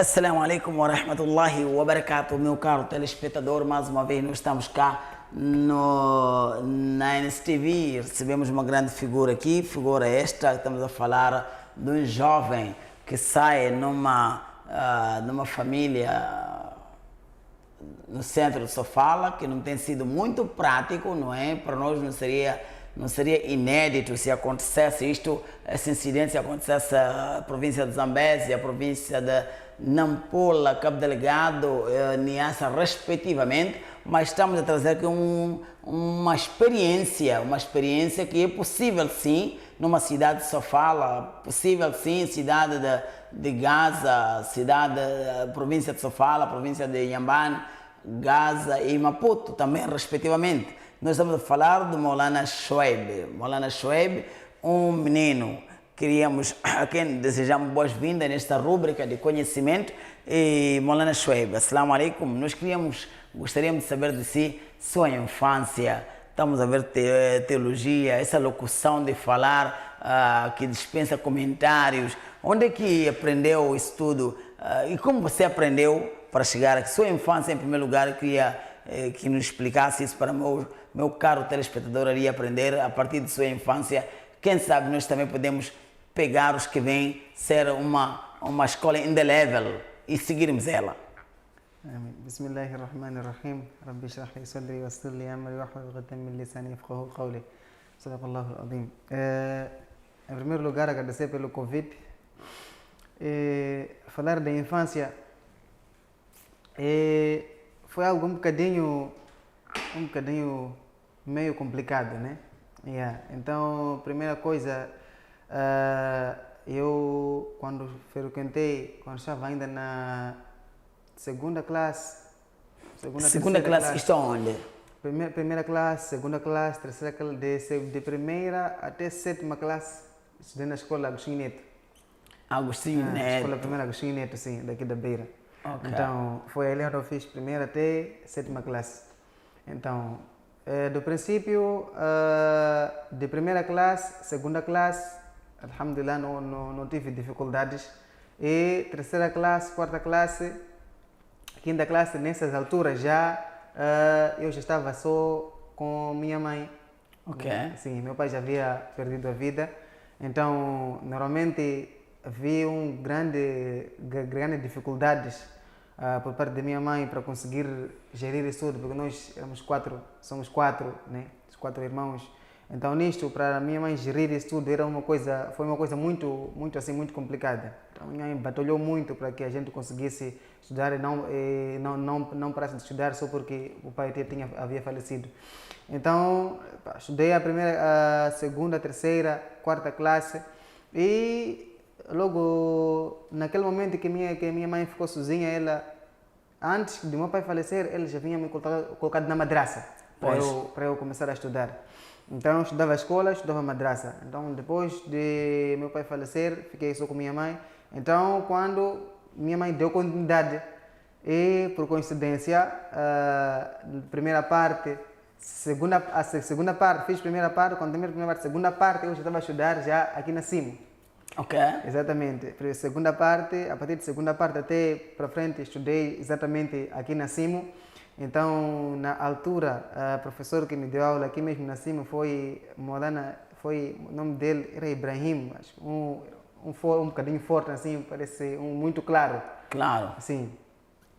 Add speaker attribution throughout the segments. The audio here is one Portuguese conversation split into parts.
Speaker 1: Assalamu alaikum wa rahmatullahi wa barakatuh, meu caro telespectador. Mais uma vez nós estamos cá na NSTV. Recebemos uma grande figura aqui, figura esta. Estamos a falar de um jovem que sai numa família no centro de Sofala, que não tem sido muito prático, não é? Para nós não seria inédito se acontecesse isto, esse incidente, se acontecesse a província de Zambésia, a província de Nampula, Cabo Delgado, Niassa, respectivamente, mas estamos a trazer aqui uma experiência que é possível sim, numa cidade de Sofala, possível sim, cidade de Gaza, província de Sofala, província de Inhambane, Gaza e Maputo também, respectivamente. Nós estamos a falar do Maulana Shoaib. Maulana Shoaib, um menino. Queríamos, a quem desejamos boas-vindas nesta rúbrica de conhecimento. E Maulana Shoaib, assalamu alaikum. Gostaríamos de saber de si, sua infância. Estamos a ver teologia, essa locução de falar que dispensa comentários. Onde é que aprendeu isso tudo? E como você aprendeu para chegar aqui? Sua infância, em primeiro lugar, eu queria que nos explicasse isso para meu caro telespectador ali aprender a partir de sua infância. Quem sabe nós também podemos pegar os que vêm ser uma escola indelével e seguirmos ela.
Speaker 2: Bismillahirrahmanirrahim. Rabbi shrah li sadri wa yassir li amri wahlul 'uqdatan min lisani yafqahu qawli. Sadaqallahu al-azim. Em primeiro lugar, agradecer pelo convite. Falar da infância foi algo um bocadinho meio complicado, né? Então, primeira coisa, eu quando estava ainda na segunda classe,
Speaker 1: Segunda classe, isto onde?
Speaker 2: primeira classe, segunda classe, terceira classe, de primeira até sétima classe, estudei na escola Agostinho Neto.
Speaker 1: Agostinho Neto.
Speaker 2: Escola primeira Agostinho Neto, sim, daqui da Beira.
Speaker 1: Okay.
Speaker 2: Então, foi ali onde eu fiz primeira até sétima classe. Então, do princípio, de primeira classe, segunda classe, alhamdulillah, não tive dificuldades. E terceira classe, quarta classe, quinta classe, nessas alturas eu já estava só com minha mãe.
Speaker 1: Ok.
Speaker 2: Sim, meu pai já havia perdido a vida. Então, normalmente, havia grande dificuldades por parte da minha mãe para conseguir gerir isso tudo, porque nós somos quatro, né? Os 4 irmãos. Então nisto, para a minha mãe gerir isso tudo foi uma coisa muito complicada. Então a minha mãe batalhou muito para que a gente conseguisse estudar e não parasse de estudar só porque o pai havia falecido. Então estudei a primeira, a segunda, a terceira, quarta classe e logo naquele momento que minha mãe ficou sozinha, antes de meu pai falecer, ele já vinha me colocado na madraça para eu começar a estudar. Então eu estudava a escola, estudava a madraça. Então depois de meu pai falecer, fiquei só com minha mãe. Então quando minha mãe deu continuidade e por coincidência, segunda parte, fiz primeira parte, quando terminei a primeira parte, segunda parte eu já estava a estudar já aqui na Cimo.
Speaker 1: Ok.
Speaker 2: Exatamente. Segunda parte, a partir de segunda parte até para frente, estudei exatamente aqui na Cimo. Então, na altura, o professor que me deu aula aqui mesmo na Cimo foi Maulana, o nome dele era Ibrahim, acho, um bocadinho forte assim, parece muito claro.
Speaker 1: Claro.
Speaker 2: Sim.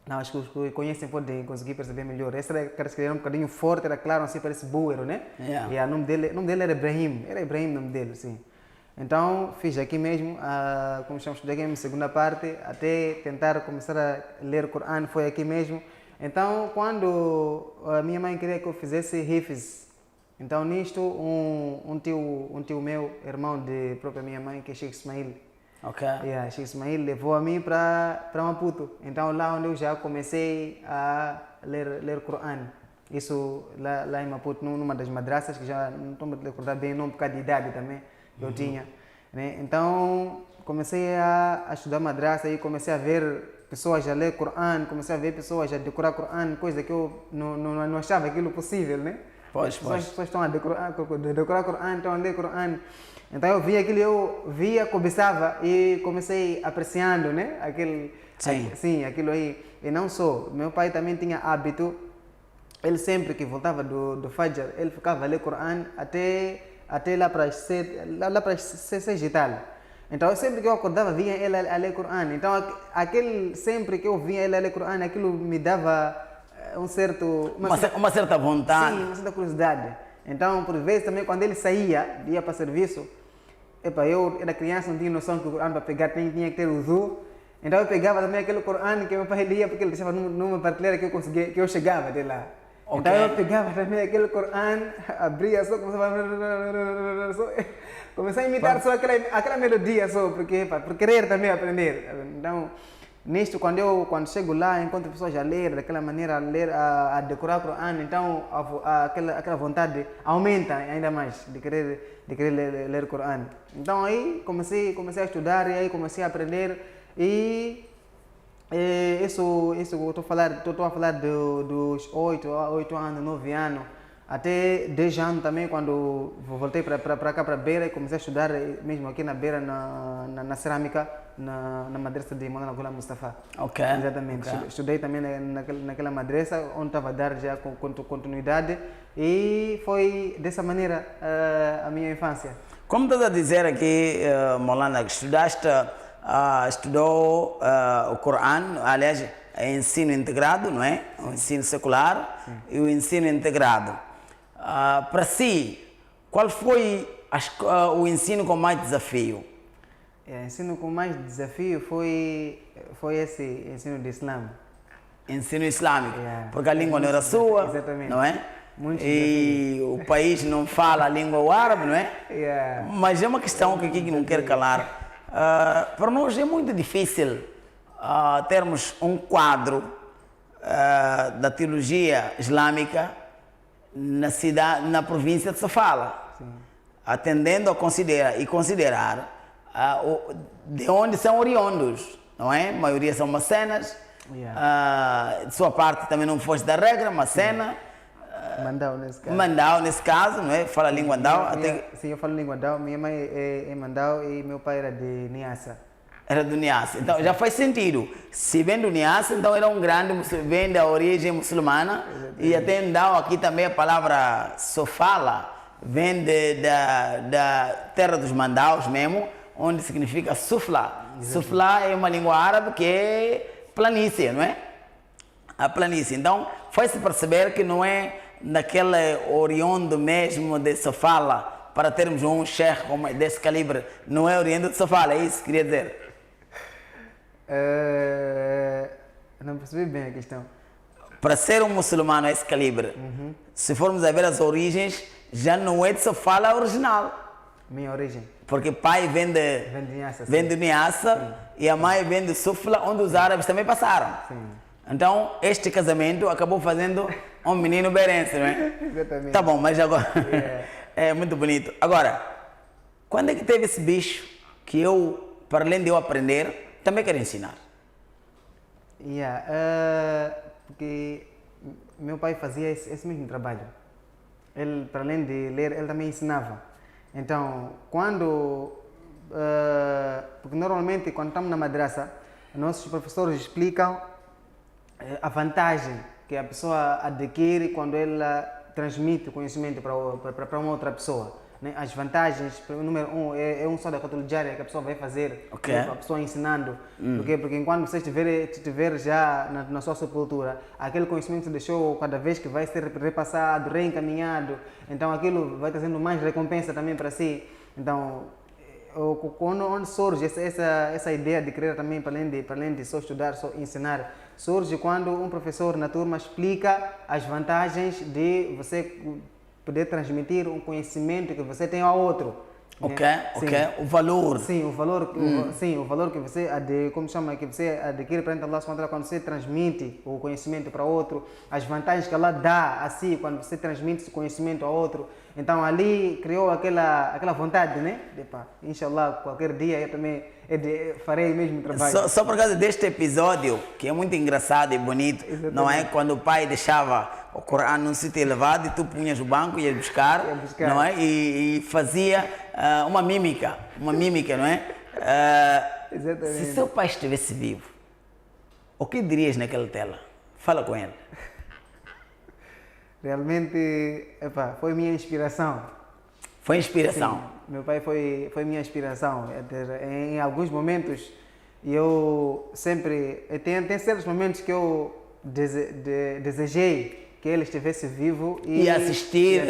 Speaker 2: Não, acho que os que conhecem podem conseguir perceber melhor. Esse era um bocadinho forte, era claro, assim, parece búero, né?
Speaker 1: Yeah.
Speaker 2: E o nome dele era Ibrahim, o nome dele, sim. Então, fiz aqui mesmo, como estamos estudando aqui mesmo, segunda parte, até tentar começar a ler o Corão, foi aqui mesmo. Então, quando a minha mãe queria que eu fizesse hifz, então nisto, um tio meu, irmão de própria minha mãe, que é Sheikh Ismail, Sheikh Ismail levou a mim para Maputo. Então, lá onde eu já comecei a ler Corão. Isso lá em Maputo, numa das madraças, que já não estou me recordar bem, não por causa de idade também. Que eu tinha, né? Então comecei a estudar madraça e comecei a ver pessoas a ler Corão, comecei a ver pessoas a decorar Corão, coisa que eu não achava aquilo possível, né? As pessoas estão a decorar Corão, estão a ler Corão. Então eu via aquilo, cobiçava e comecei apreciando, né?
Speaker 1: Sim.
Speaker 2: Sim, aquilo aí. E não só, meu pai também tinha hábito, ele sempre que voltava do Fajr, ele ficava a ler Coran até lá para as 6 e tal. Então, sempre que eu acordava, vinha ele a ler Coran. Então, sempre que eu vinha ele a ler Coran, aquilo me dava um certo...
Speaker 1: Uma certa vontade.
Speaker 2: Sim, uma certa curiosidade. Então, por vezes, também, quando ele saía, ia para serviço, eu era criança, não tinha noção que o Coran para pegar tinha que ter wudu. Então, eu pegava também aquele Coran que meu pai lia, porque ele deixava numa prateleira que eu chegava de lá.
Speaker 1: Okay.
Speaker 2: Então, eu pegava também aquele Coran, abria só, começava a imitar só aquela melodia só, por querer também aprender. Então, nisto, quando chego lá, encontro pessoas a ler daquela maneira, a decorar o Coran, então aquela vontade aumenta ainda mais de querer ler o Coran. Então aí comecei a estudar e aí comecei a aprender e isso eu estou a falar dos 8 anos, 9 anos, até 10 anos também, quando voltei para cá, para Beira, e comecei a estudar mesmo aqui na Beira, na cerâmica, na madrasa de Maulana Ghulam Mustafa.
Speaker 1: Ok.
Speaker 2: Exatamente.
Speaker 1: Okay.
Speaker 2: Estudei também naquela madrasa, onde estava a dar já continuidade, e foi dessa maneira a minha infância.
Speaker 1: Como estás a dizer aqui, Maulana, que estudou o Coran, aliás, é ensino integrado, não é? O ensino secular. Sim. E o ensino integrado. Para si, qual foi o ensino com mais desafio?
Speaker 2: O ensino com mais desafio foi esse ensino de Islã.
Speaker 1: Ensino islâmico, porque a língua não era sua,
Speaker 2: exatamente.
Speaker 1: Não é?
Speaker 2: Muito
Speaker 1: e
Speaker 2: desafio.
Speaker 1: O país não fala a língua árabe, não é?
Speaker 2: Yeah.
Speaker 1: Mas é uma questão que aqui não quero calar. Para nós é muito difícil termos um quadro da teologia islâmica na província de Sofala,
Speaker 2: Sim.
Speaker 1: atendendo a considerar de onde são oriundos, não é? A maioria são macenas, de sua parte também não foge da regra, macena. Mandau nesse caso, não é? Fala a língua Andau.
Speaker 2: Sim, eu falo língua Andau. Minha mãe é Mandau e meu pai era de Niassa.
Speaker 1: Era do Niassa. Então já faz sentido. Se vem do Niassa, então era um grande, vem da origem muçulmana. Exatamente. E até Andau, aqui também a palavra Sofala vem da terra dos Mandaus mesmo, onde significa Sufla. Exatamente. Sufla é uma língua árabe que é planície, não é? A planície. Então faz-se perceber que não é naquele oriundo mesmo de Sofala, para termos um chefe desse calibre, não é oriundo de Sofala, é isso que queria dizer?
Speaker 2: Não percebi bem a questão.
Speaker 1: Para ser um muçulmano a esse calibre, se formos a ver as origens, já não é de Sofala original.
Speaker 2: Minha origem?
Speaker 1: Porque pai vem de Niassa e a mãe vem de Sufla, onde os árabes também passaram.
Speaker 2: Sim.
Speaker 1: Então, este casamento acabou fazendo um menino berense, não é?
Speaker 2: Exatamente.
Speaker 1: Tá bom, mas agora é muito bonito. Agora, quando é que teve esse bicho que eu, para além de eu aprender, também quero ensinar?
Speaker 2: Porque meu pai fazia esse mesmo trabalho. Ele, para além de ler, ele também ensinava. Então, porque normalmente quando estamos na madrasa, nossos professores explicam a vantagem que a pessoa adquire quando ela transmite o conhecimento para uma outra pessoa. Né? As vantagens, número 1, é um sadaqa diária que a pessoa vai fazer,
Speaker 1: okay.
Speaker 2: A pessoa ensinando. Porque enquanto você estiver já na sua sepultura, aquele conhecimento que você deixou cada vez que vai ser repassado, reencaminhado, então aquilo vai trazendo mais recompensa também para si. Então, onde surge essa ideia de querer também, para além de só estudar, só ensinar, surge quando um professor na turma explica as vantagens de você poder transmitir um conhecimento que você tem ao outro.
Speaker 1: Ok. O valor.
Speaker 2: Sim, o valor que você que você adquire perante Allah subhanahu wa ta'ala quando você transmite o conhecimento para outro, as vantagens que Allah dá a si quando você transmite esse conhecimento a outro. Então ali criou aquela vontade, né? Inshallah, qualquer dia eu também farei o mesmo trabalho.
Speaker 1: Só por causa deste episódio, que é muito engraçado e bonito, exatamente. Não é? Quando o pai deixava o Corão num sítio elevado e tu punhas o banco e ia buscar. Não é? E fazia uma mímica, não é?
Speaker 2: Exatamente.
Speaker 1: Se seu pai estivesse vivo, O que dirias naquela tela? Fala com ele.
Speaker 2: Realmente, epá, foi minha inspiração.
Speaker 1: Foi inspiração.
Speaker 2: Sim, meu pai foi minha inspiração. Em alguns momentos, eu sempre... Tem certos momentos que eu desejei que ele estivesse vivo
Speaker 1: e assistir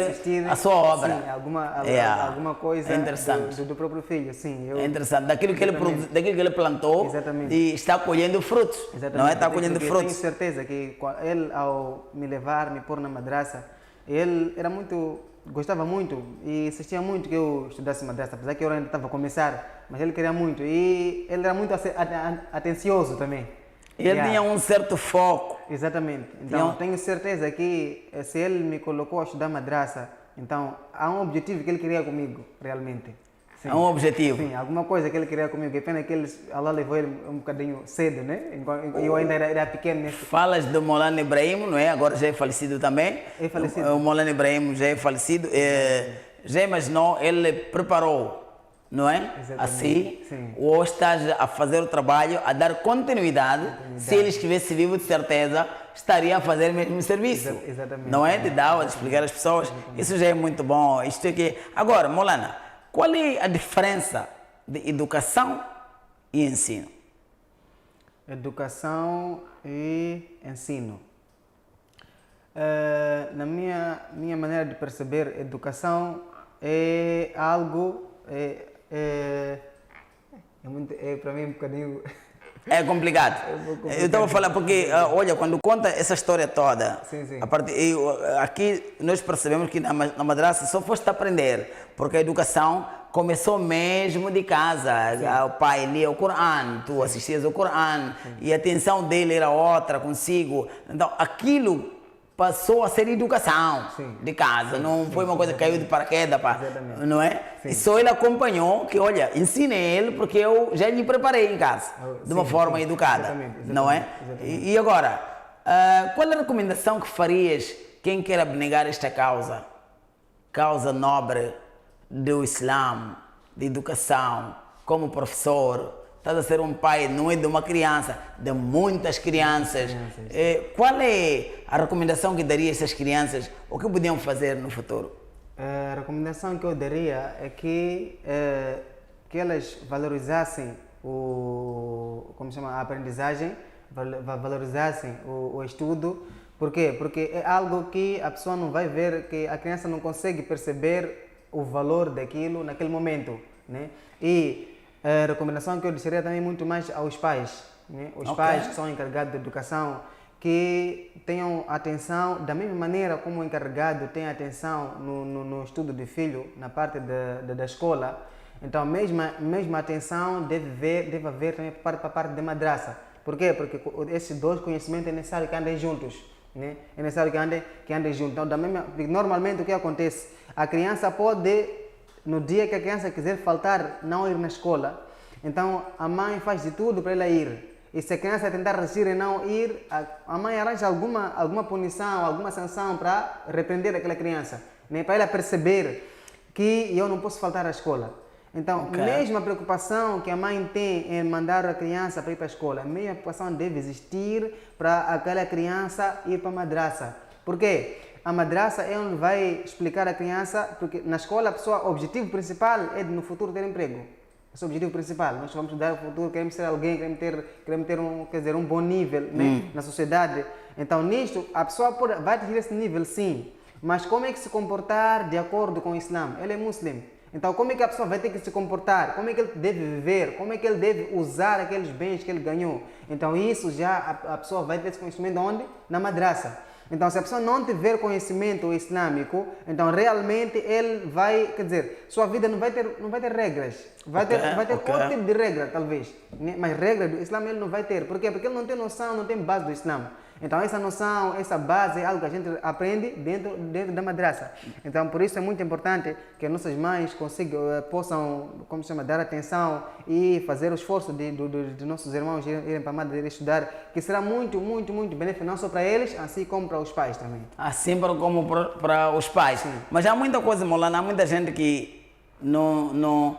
Speaker 1: a sua obra.
Speaker 2: Sim, alguma coisa
Speaker 1: interessante.
Speaker 2: do próprio filho. Sim,
Speaker 1: é interessante. Daquilo que ele plantou.
Speaker 2: Exatamente.
Speaker 1: E está colhendo frutos.
Speaker 2: Exatamente.
Speaker 1: Não é? Está colhendo frutos.
Speaker 2: Eu tenho certeza que ele, ao me levar, me pôr na madraça, ele era muito... Gostava muito e insistia muito que eu estudasse madraça, apesar que eu ainda estava a começar, mas ele queria muito e ele era muito atencioso também.
Speaker 1: E ele tinha um certo foco.
Speaker 2: Exatamente. Então, tenho certeza que se ele me colocou a estudar madraça, então há um objetivo que ele queria comigo, realmente. Sim.
Speaker 1: Há um objetivo?
Speaker 2: Sim, alguma coisa que ele queria comigo. É pena que Allah levou ele um bocadinho cedo, né? Eu ainda era pequeno nesse...
Speaker 1: Falas do Maulana Ibrahim, não é? Agora já é falecido também.
Speaker 2: É falecido.
Speaker 1: O Maulana Ibrahim já é falecido. Já imaginou, ele preparou, não é?
Speaker 2: Exatamente.
Speaker 1: Assim,
Speaker 2: sim.
Speaker 1: Ou estás a fazer o trabalho, a dar continuidade. Se ele estivesse vivo, de certeza, estaria a fazer o mesmo serviço.
Speaker 2: Exatamente.
Speaker 1: Não é? De dar, de explicar às pessoas. Exatamente. Isso já é muito bom. Isto é que... Agora, Maulana, qual é a diferença de educação e ensino?
Speaker 2: Educação e ensino. Na minha maneira de perceber, educação é algo... para mim um bocadinho...
Speaker 1: É complicado. Eu estava a falar porque, olha, quando conta essa história toda,
Speaker 2: sim.
Speaker 1: Aqui nós percebemos que na madraça só foste aprender, porque a educação começou mesmo de casa. O pai lia o Corão, tu assistias ao Corão, e a atenção dele era outra consigo. Então, aquilo passou a ser educação de casa, não foi uma coisa que caiu de paraquedas, não é? Sim. E só ele acompanhou que, olha, ensine ele porque eu já lhe preparei em casa, de uma forma educada, exatamente. Não é? E agora, qual é a recomendação que farias quem quer abnegar esta causa nobre do Islã, de educação, como professor? Estás a ser um pai, não é de uma criança, de muitas crianças. Qual é a recomendação que daria a essas crianças? O que podiam fazer no futuro?
Speaker 2: A recomendação que eu daria é que elas valorizassem a aprendizagem, valorizassem o estudo. Por quê? Porque é algo que a pessoa não vai ver, que a criança não consegue perceber o valor daquilo naquele momento, né? E a recomendação que eu deixaria também muito mais aos pais, né? Os pais que são encarregados de educação, que tenham atenção da mesma maneira como o encarregado tem atenção no estudo do filho, na parte da escola. Então, mesma atenção deve haver também para a parte da madraça. Por quê? Porque esses dois conhecimentos é necessário que andem juntos, né? É necessário que andem juntos. Então, normalmente o que acontece? A criança pode... No dia que a criança quiser faltar, não ir na escola, então a mãe faz de tudo para ela ir. E se a criança tentar resistir e não ir, a mãe arranja alguma punição, alguma sanção para repreender aquela criança, né? Para ela perceber que eu não posso faltar à escola. Então, mesmo a preocupação que a mãe tem em mandar a criança para ir para a escola, a mesma preocupação deve existir para aquela criança ir para a madraça. Por quê? A madraça é onde vai explicar a criança, porque na escola o objetivo principal é de no futuro ter emprego. Esse é o objetivo principal. Nós vamos estudar no futuro, queremos ser alguém, queremos ter um bom nível, né, na sociedade. Então, nisto, a pessoa vai atingir esse nível, sim. Mas como é que se comportar de acordo com o Islã? Ele é muçulmano. Então, como é que a pessoa vai ter que se comportar? Como é que ele deve viver? Como é que ele deve usar aqueles bens que ele ganhou? Então, isso já a pessoa vai ter esse conhecimento onde? Na madraça. Então, se a pessoa não tiver conhecimento islâmico, então realmente ele vai, sua vida não vai ter regras. Vai ter outro tipo de regra, talvez. Mas regra do Islã ele não vai ter. Por quê? Porque ele não tem noção, não tem base do Islã. Então, essa noção, essa base é algo que a gente aprende dentro da madraça. Então, por isso é muito importante que nossas mães possam, dar atenção e fazer o esforço de nossos irmãos irem para a madraça estudar, que será muito, muito, muito benéfico, não só para eles, assim como para os pais também.
Speaker 1: Assim como para os pais. Sim. Mas há muita coisa, Maulana, há muita gente que não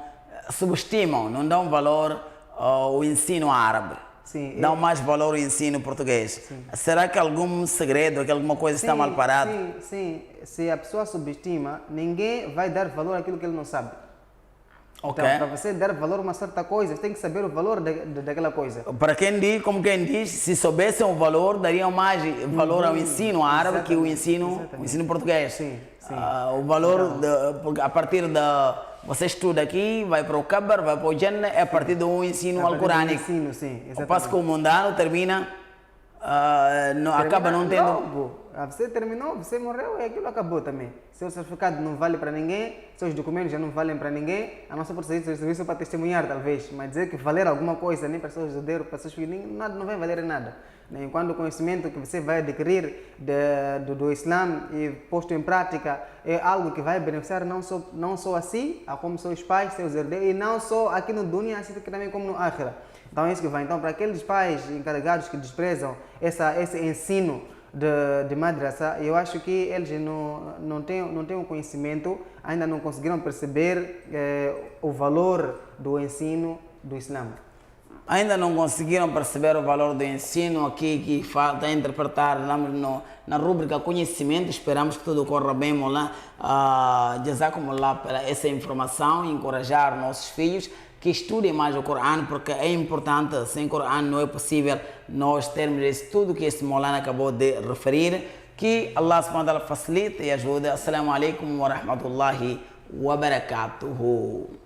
Speaker 1: subestimam, não dão valor ao ensino árabe.
Speaker 2: Sim,
Speaker 1: dão mais valor ao ensino português. Será que algum segredo, que alguma coisa está mal parada?
Speaker 2: Sim, sim. Se a pessoa subestima, ninguém vai dar valor àquilo que ele não sabe.
Speaker 1: Ok.
Speaker 2: Então, para você dar valor a uma certa coisa, tem que saber o valor daquela coisa.
Speaker 1: Para quem diz, como quem diz, se soubessem o valor, dariam mais valor ao ensino árabe que o ensino português.
Speaker 2: Sim, sim.
Speaker 1: O valor, porque a partir da... Você estuda aqui, vai para o Kabar, vai para o Jannah, é a partir do ensino alcorânico.
Speaker 2: Ensino, sim,
Speaker 1: Ao
Speaker 2: exatamente.
Speaker 1: passo que o mundano termina, acaba não tendo...
Speaker 2: Logo. Você terminou, você morreu e aquilo acabou também. Seu certificado não vale para ninguém, seus documentos já não valem para ninguém, a não ser por serviço para testemunhar, talvez. Mas dizer que valer alguma coisa, nem para seus herdeiros, para seus filhos, nada, não vai valer nada. Enquanto o conhecimento que você vai adquirir do Islã e posto em prática é algo que vai beneficiar não só a si, como seus pais, seus herdeiros, e não só aqui no Dunya, assim também como no Akhira. Então é isso que vai. Então, para aqueles pais encarregados que desprezam esse ensino de madrasa, eu acho que eles não têm o conhecimento, ainda não conseguiram perceber o valor do ensino do Islã.
Speaker 1: Ainda não conseguiram perceber o valor do ensino aqui que falta interpretar na rúbrica conhecimento. Esperamos que tudo corra bem, Moulã. Jazakumullah pela essa informação e encorajar nossos filhos que estudem mais o Corão, porque é importante. Sem Corão não é possível nós termos tudo que este Moulana acabou de referir. Que Allah subhanahu wa ta'ala facilite e ajude. Assalamu alaikum wa rahmatullahi wa barakatuhu.